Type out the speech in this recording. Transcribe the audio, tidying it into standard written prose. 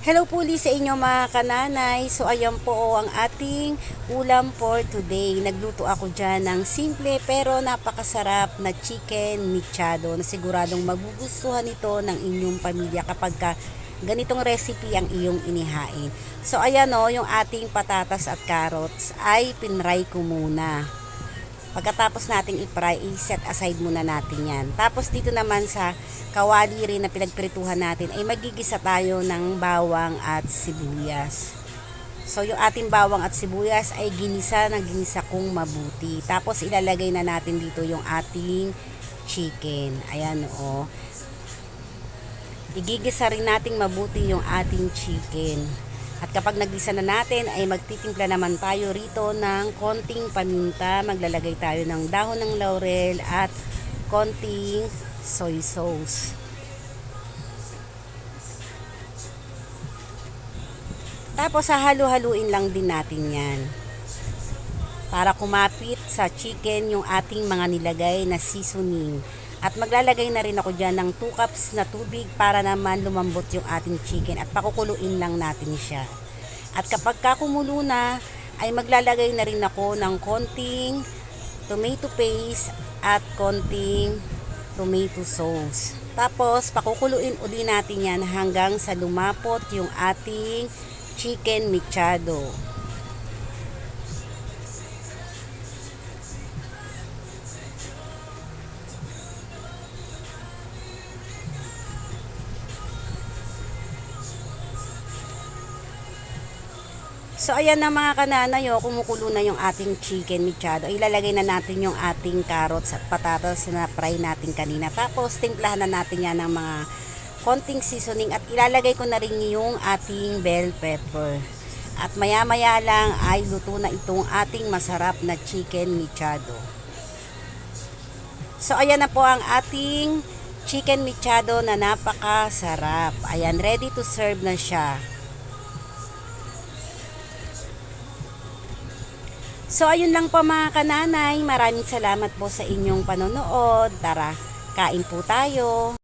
Hello po ulit sa inyo mga kananay. So ayan po ang ating ulam for today. Nagluto ako dyan ng simple pero napakasarap na chicken mechado na siguradong magugustuhan ito ng inyong pamilya kapag ganitong recipe ang iyong inihain. So ayan o, yung ating patatas at carrots ay pinray ko muna. Pagkatapos nating i-fry, i-set aside muna natin yan. Tapos dito naman sa kawali rin na pinagprituhan natin ay magigisa tayo ng bawang at sibuyas. So yung ating bawang at sibuyas ay ginisa kong mabuti. Tapos ilalagay na natin dito yung ating chicken. Ayan o. Igigisa rin nating mabuti yung ating chicken. At kapag nagisa na natin ay magtitimpla naman tayo rito ng konting paminta. Maglalagay tayo ng dahon ng laurel at konting soy sauce. Tapos hahalu-haluin lang din natin yan. Para kumapit sa chicken yung ating mga nilagay na seasoning. At maglalagay na rin ako dyan ng 2 cups na tubig para naman lumambot yung ating chicken at pakukuluin lang natin siya. At kapag kakumulo na, ay maglalagay na rin ako ng konting tomato paste at konting tomato sauce. Tapos pakukuluin uli natin yan hanggang sa lumapot yung ating chicken mechado. So ayan na mga kananay, kumukulo na yung ating chicken mechado. Ilalagay na natin yung ating carrots at patatas na fry natin kanina. Tapos timplahan na natin yan ng mga konting seasoning at ilalagay ko na rin yung ating bell pepper. At maya maya lang ay luto na itong ating masarap na chicken mechado. So ayan na po ang ating chicken mechado na napakasarap. Ayan, ready to serve na siya. So ayun lang po mga kananay, maraming salamat po sa inyong panonood. Tara, kain po tayo.